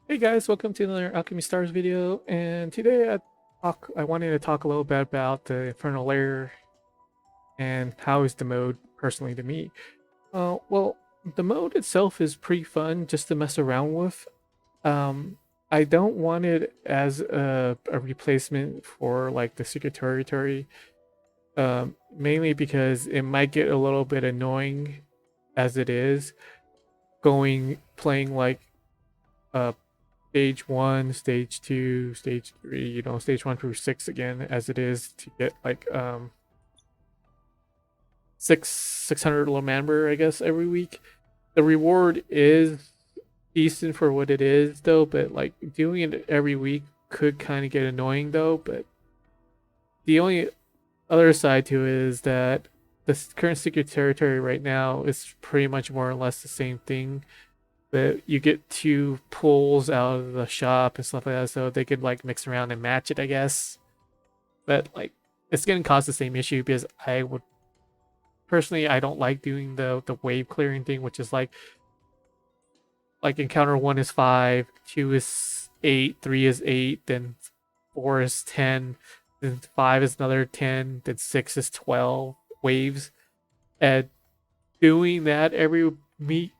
Hey guys, welcome to another Alchemy Stars video, and today I wanted to talk a little bit about the Infernal Lair and how is the mode personally to me. Well, the mode itself is pretty fun just to mess around with. Um, I don't want it as a replacement for like the Secret Territory, mainly because it might get a little bit annoying as it is playing like uh stage one, stage two, stage three, stage one through six again, as it is to get like 600 Lomamber, I guess, every week. The reward is decent for what it is though, but like doing it every week could kind of get annoying though. But the only other side to it is that the current secret territory right now is pretty much more or less the same thing, but you get two pulls out of the shop and stuff like that, so they could like mix around and match it, I guess. But like, it's gonna cause the same issue because I would personally, I don't like doing the wave clearing thing, which is like encounter one is 5, two is 8, 3 is 8, then 4 is 10, then 5 is another 10, then 6 is 12 waves, and doing that every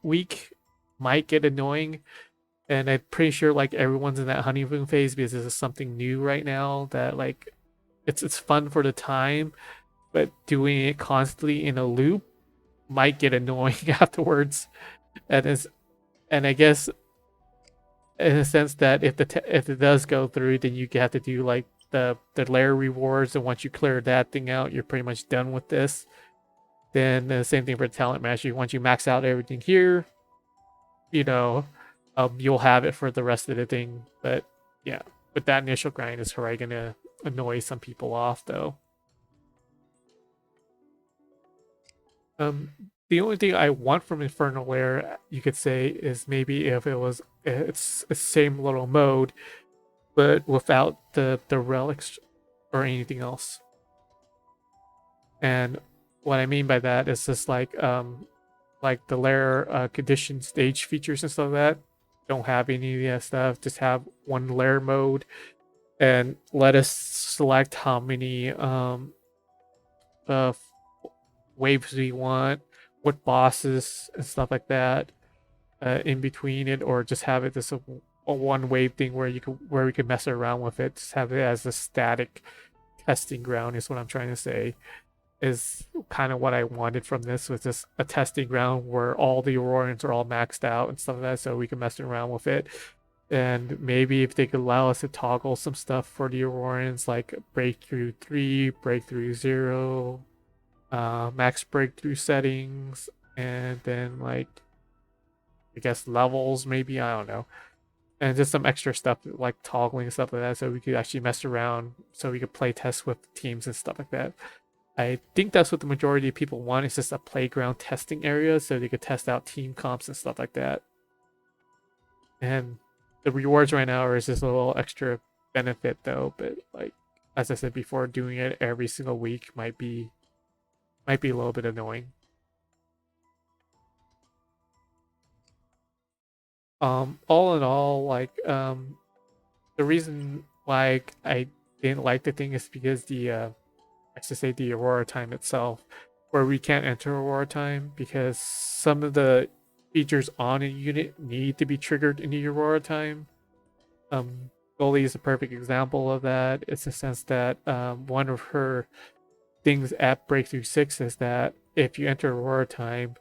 week might get annoying. And I'm pretty sure like everyone's in that honeymoon phase because this is something new right now that like it's fun for the time, but doing it constantly in a loop might get annoying afterwards. And is and I guess in a sense that if it does go through, then you have to do like the lair rewards, and once you clear that thing out, you're pretty much done with this. Then the same thing for talent mastery. Once you max out everything here, you know, you'll have it for the rest of the thing. But yeah, but that initial grind is probably gonna annoy some people off though. Um, the only thing I want from Infernal Lair, you could say, is maybe if it's the same little mode, but without the relics or anything else. And what I mean by that is just like the lair condition stage features and stuff like that don't have any of that stuff. Just have one lair mode and let us select how many uh waves we want, what bosses and stuff like that in between it, or just have it as a one wave thing where we can mess around with it. Just have it as a static testing ground is what I'm trying to say. Is kind of what I wanted from this, was just a testing ground where all the Aurorians are all maxed out and stuff like that, so we can mess around with it. And maybe if they could allow us to toggle some stuff for the Aurorians, like breakthrough 3, breakthrough 0, max breakthrough settings, and then like I guess levels, maybe, I don't know. And just some extra stuff like toggling and stuff like that, so we could actually mess around, so we could play test with teams and stuff like that. I think that's what the majority of people want. It's just a playground testing area so they could test out team comps and stuff like that. And the rewards right now are just a little extra benefit though, but like as I said before, doing it every single week might be a little bit annoying. All in all, like the reason why I didn't like the thing is because I should say the Aurora time itself, where we can't enter Aurora time because some of the features on a unit need to be triggered in the Aurora time. Goalie is a perfect example of that. It's a sense that one of her things at Breakthrough 6 is that if you enter Aurora time,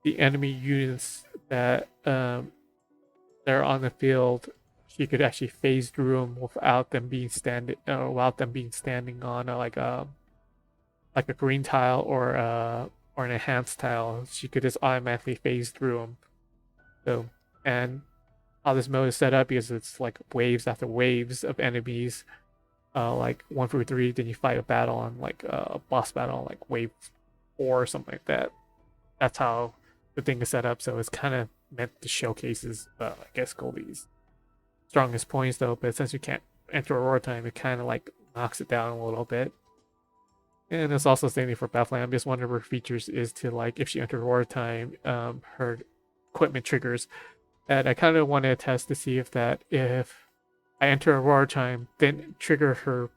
the enemy units that they're on the field, she could actually phase through them without them being standing on like a green tile or an enhanced tile. She could just automatically phase through them. So, and how this mode is set up, because it's like waves after waves of enemies, like 1 through 3. Then you fight a battle on like a boss battle on like wave 4 or something like that. That's how the thing is set up. So it's kind of meant to showcases, I guess, Goldie's strongest points though. But since you can't enter Aurora time, it kind of like knocks it down a little bit. And it's also the same thing for Bethlehem. Just one of her features is to, like, if she enters Aurora time, her equipment triggers. And I kind of wanted to test to see if I enter Aurora time, then trigger her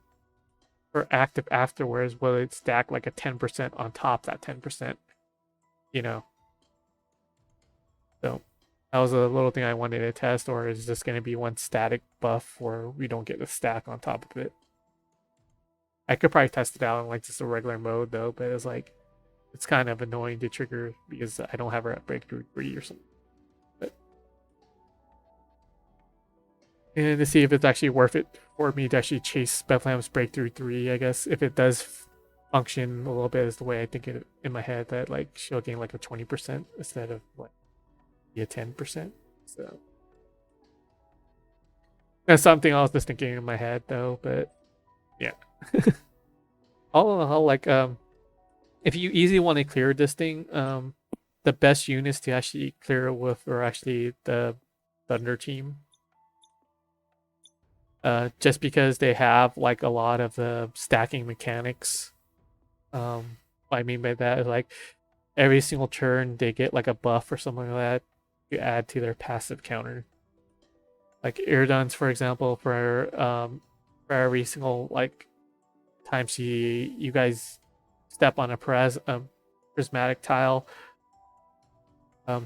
active afterwards, will it stack like a 10% on top that 10%, you know? So that was a little thing I wanted to test, or is this going to be one static buff where we don't get a stack on top of it? I could probably test it out in like just a regular mode though, but it's like it's kind of annoying to trigger because I don't have her at breakthrough 3 or something. But and to see if it's actually worth it for me to actually chase Bethlehem's breakthrough 3, I guess if it does function a little bit as the way I think it in my head, that like she'll gain like a 20% instead of like a 10%. So that's something I was just thinking in my head though, but yeah. All in all, like if you easily want to clear this thing, the best units to actually clear it with are actually the Thunder team. Just because they have like a lot of the stacking mechanics. What I mean by that is like every single turn they get like a buff or something like that to add to their passive counter. Like Iridon's, for example, for every single like time you guys step on a prismatic tile,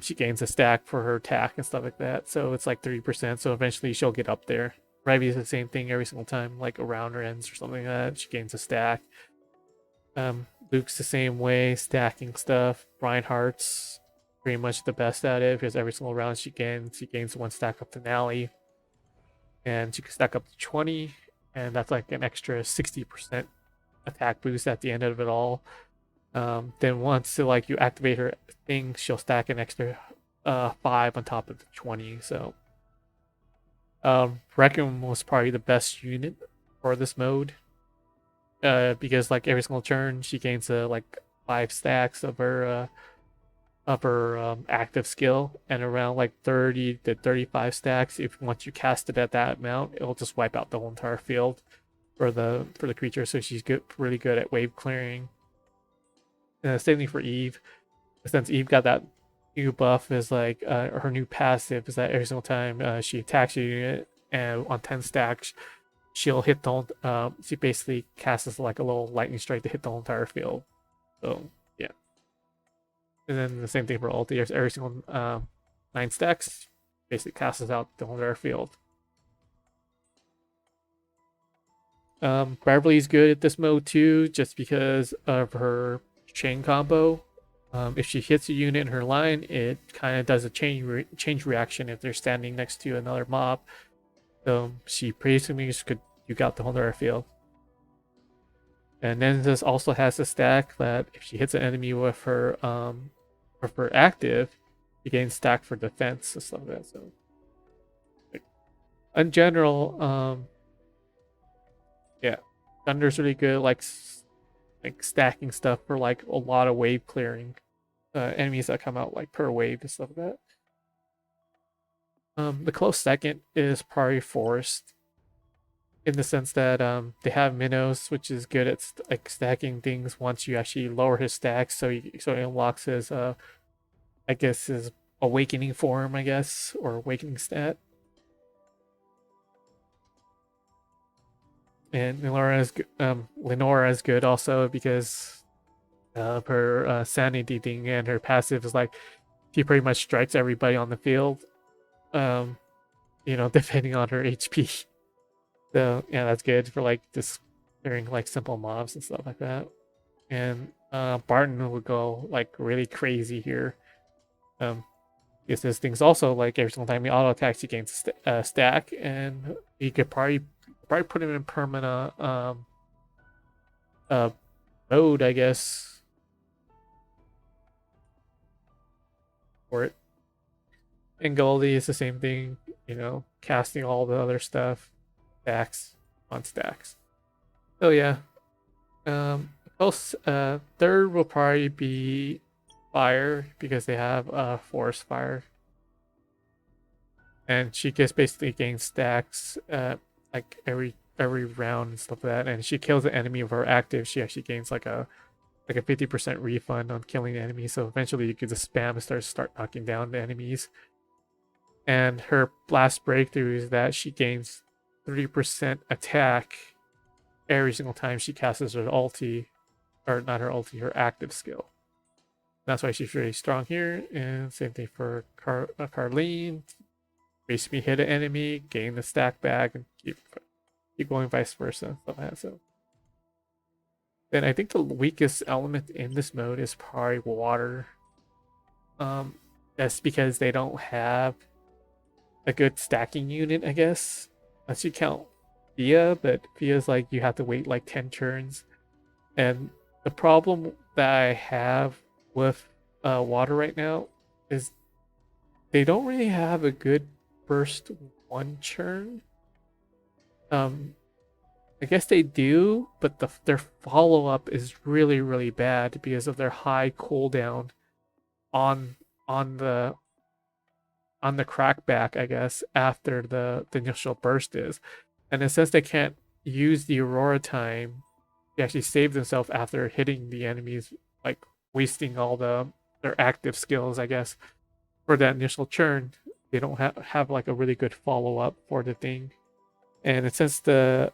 she gains a stack for her attack and stuff like that. So it's like 3%. So eventually she'll get up there. Ravi is the same thing every single time, like around her ends or something like that. She gains a stack. Luke's the same way, stacking stuff. Reinhardt's pretty much the best at it because every single round she gains 1 stack up to Nally. And she can stack up to 20, and that's like an extra 60% attack boost at the end of it all. Then once like you activate her thing, she'll stack an extra 5 on top of the 20. So Requiem was probably the best unit for this mode. Because like every single turn she gains like 5 stacks of her active skill, and around like 30 to 35 stacks, if once you cast it at that amount, it'll just wipe out the whole entire field for the creature. So she's really good at wave clearing. Same thing for Eve. Since Eve got that new buff, is like her new passive is that every single time she attacks a unit and on 10 stacks, she'll hit the whole, she basically casts like a little lightning strike to hit the whole entire field. So yeah. And then the same thing for ulti. Every single 9 stacks basically casts out the whole entire field. Beverly's good at this mode too, just because of her chain combo. If she hits a unit in her line, it kind of does a change reaction if they're standing next to another mob. So she basically could duke out the whole entire field. And then this also has a stack that if she hits an enemy with her active, she gains stack for defense and stuff like that. So like, in general, yeah, Thunder's really good, like stacking stuff for like a lot of wave clearing. Enemies that come out like per wave and stuff like that. The close second is probably Forest, in the sense that they have Minos, which is good at like stacking things once you actually lower his stacks, so he unlocks his I guess his awakening form, I guess, or awakening stat. And Lenora is good also because of her sanity thing, and her passive is like she pretty much strikes everybody on the field, depending on her HP. So yeah, that's good for like just clearing like simple mobs and stuff like that. And Barton would go like really crazy here. Because this thing's also like every single time he auto attacks, he gains a stack, and he could probably put him in permanent mode, I guess, for it. And Goldie is the same thing, casting all the other stuff, stacks on stacks. So yeah, third will probably be Fire because they have Forest Fire, and she just basically gains stacks like every round and stuff like that. And she kills the enemy of her active, she actually gains like a 50% refund on killing the enemy. So eventually you could just spam and start knocking down the enemies. And her blast breakthrough is that she gains 30% attack every single time she casts her ulti, or not her ulti, her active skill. That's why she's really strong here. And same thing for Carlene. Basically hit an enemy, gain the stack back, and keep going vice versa. Stuff like that. So then I think the weakest element in this mode is probably water. That's because they don't have a good stacking unit, I guess. Unless you count Fia, but Fia's like you have to wait like 10 turns. And the problem that I have with water right now is they don't really have a good burst one churn. I guess they do, but their follow up is really really bad because of their high cooldown on on the on the crackback, I guess, after the initial burst is. And it says they can't use the Aurora time to actually save themselves after hitting the enemies, like wasting all their active skills, I guess, for that initial churn. They don't have like a really good follow up for the thing. And since the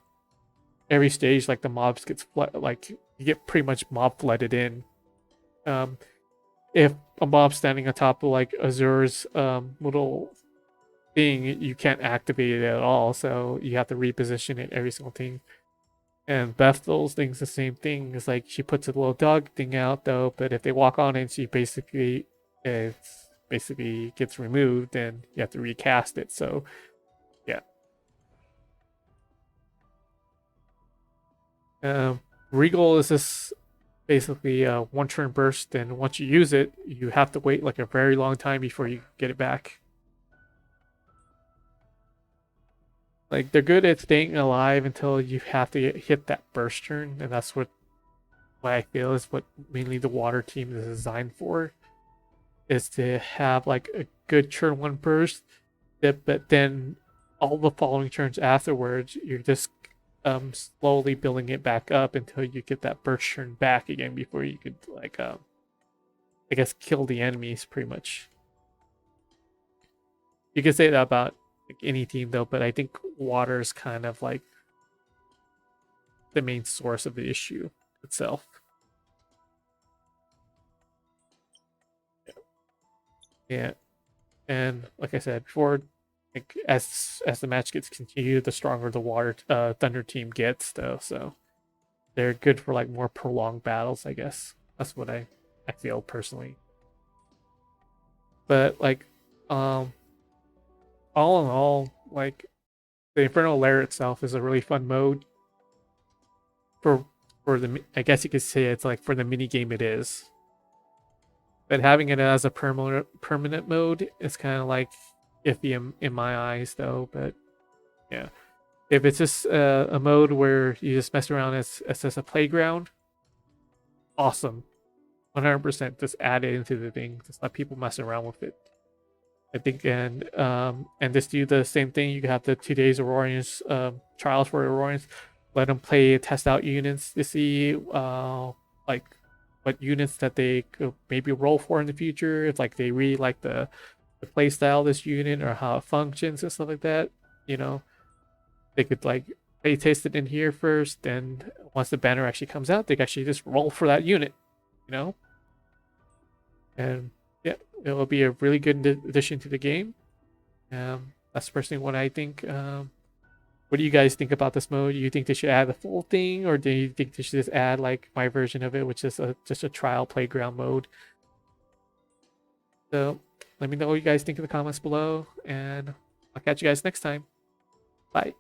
every stage like the mobs gets like you get pretty much mob flooded in. If a mob standing on top of like Azur's little thing, you can't activate it at all, so you have to reposition it every single thing. And Bethel's thing's the same thing. It's like she puts a little dog thing out though, but if they walk on it, she basically gets removed, and you have to recast it. So yeah. Regal is this basically a one turn burst, and once you use it, you have to wait like a very long time before you get it back. Like they're good at staying alive until you have to hit that burst turn, and that's what I feel is what mainly the water team is designed for, is to have like a good turn one burst, but then all the following turns afterwards, you're just slowly building it back up until you get that burst turn back again before you could like I guess kill the enemies pretty much. You could say that about like any team though, but I think water is kind of like the main source of the issue itself. Yeah. And like I said before, like as the match gets continued, the stronger the water thunder team gets though, so they're good for like more prolonged battles, I guess. That's what I feel personally. But like all in all, like the Infernal Lair itself is a really fun mode for the, I guess you could say it's like for the mini game it is. But having it as a permanent mode is kind of like iffy in my eyes though. But yeah, if it's just a mode where you just mess around as just a playground, awesome, 100%. Just add it into the thing. Just let people mess around with it. I think, and just do the same thing. You have the 2 days Aurorians trials for Aurorians. Let them play, test out units to see like what units that they could maybe roll for in the future. If like they really like the play style of this unit or how it functions and stuff like that. You know, they could like play test it in here first, and once the banner actually comes out, they can actually just roll for that unit. You know, and yeah, it will be a really good addition to the game. That's personally what I think. What do you guys think about this mode? Do you think they should add the full thing, or do you think they should just add like my version of it, which is just a trial playground mode? So let me know what you guys think in the comments below, and I'll catch you guys next time. Bye.